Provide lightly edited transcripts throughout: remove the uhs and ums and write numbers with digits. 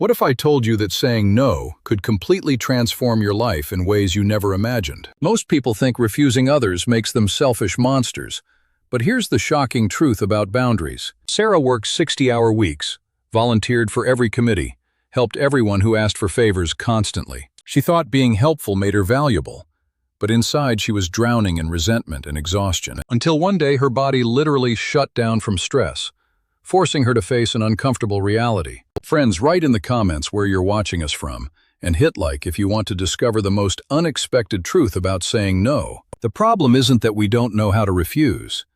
What if I told you that saying no could completely transform your life in ways you never imagined? Most people think refusing others makes them selfish monsters. But here's the shocking truth about boundaries. Sarah worked 60-hour weeks, volunteered for every committee, helped everyone who asked for favors constantly. She thought being helpful made her valuable. But inside she was drowning in resentment and exhaustion. Until one day her body literally shut down from stress, forcing her to face an uncomfortable reality. Friends, write in the comments where you're watching us from, and hit like if you want to discover the most unexpected truth about saying no. The problem isn't that we don't know how to refuse.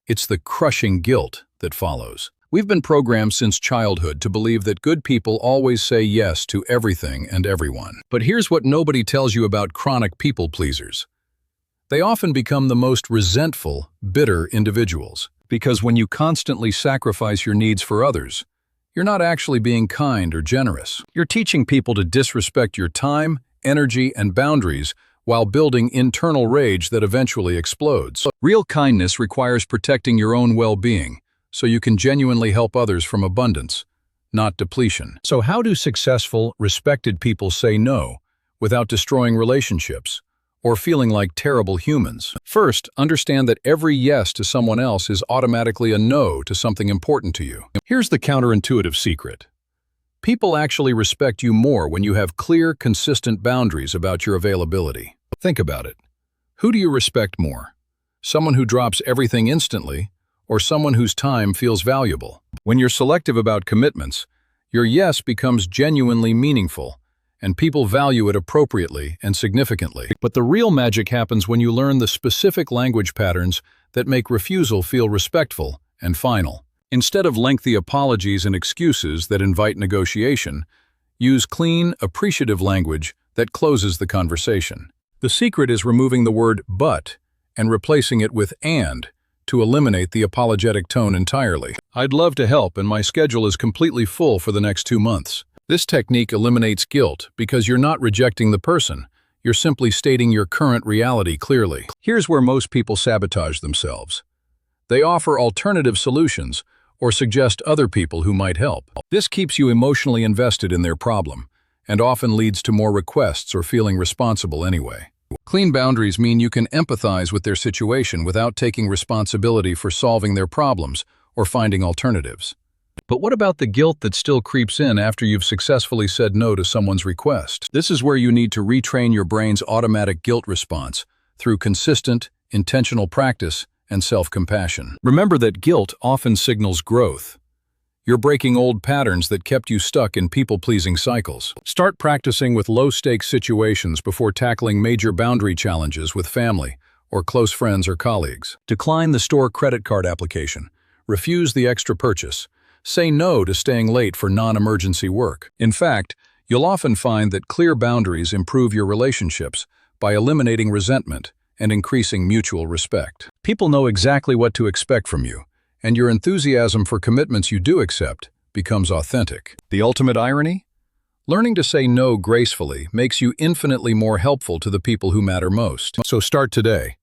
It's the crushing guilt that follows. We've been programmed since childhood to believe that good people always say yes to everything and everyone. But here's what nobody tells you about chronic people pleasers. They often become the most resentful, bitter individuals. Because when you constantly sacrifice your needs for others, you're not actually being kind or generous. You're teaching people to disrespect your time, energy, and boundaries while building internal rage that eventually explodes. Real kindness requires protecting your own well-being, so you can genuinely help others from abundance, not depletion. So how do successful, respected people say no without destroying relationships or feeling like terrible humans? First, understand that every yes to someone else is automatically a no to something important to you. Here's the counterintuitive secret. People actually respect you more when you have clear, consistent boundaries about your availability. Think about it. Who do you respect more? Someone who drops everything instantly, or someone whose time feels valuable? When you're selective about commitments, your yes becomes genuinely meaningful, and people value it appropriately and significantly. But the real magic happens when you learn the specific language patterns that make refusal feel respectful and final. Instead of lengthy apologies and excuses that invite negotiation, use clean, appreciative language that closes the conversation. The secret is removing the word but and replacing it with and to eliminate the apologetic tone entirely. I'd love to help, and my schedule is completely full for the next 2 months. This technique eliminates guilt because you're not rejecting the person. You're simply stating your current reality clearly. Here's where most people sabotage themselves. They offer alternative solutions or suggest other people who might help. This keeps you emotionally invested in their problem and often leads to more requests or feeling responsible anyway. Clean boundaries mean you can empathize with their situation without taking responsibility for solving their problems or finding alternatives. But what about the guilt that still creeps in after you've successfully said no to someone's request? This is where you need to retrain your brain's automatic guilt response through consistent, intentional practice and self-compassion. Remember that guilt often signals growth. You're breaking old patterns that kept you stuck in people-pleasing cycles. Start practicing with low-stakes situations before tackling major boundary challenges with family or close friends or colleagues. Decline the store credit card application. Refuse the extra purchase. Say no to staying late for non-emergency work. In fact, you'll often find that clear boundaries improve your relationships by eliminating resentment and increasing mutual respect. People know exactly what to expect from you, and your enthusiasm for commitments you do accept becomes authentic. The ultimate irony? Learning to say no gracefully makes you infinitely more helpful to the people who matter most. So start today.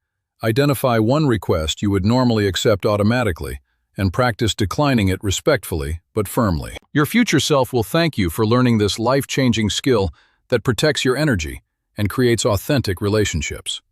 Identify one request you would normally accept automatically and practice declining it respectfully but firmly. Your future self will thank you for learning this life-changing skill that protects your energy and creates authentic relationships.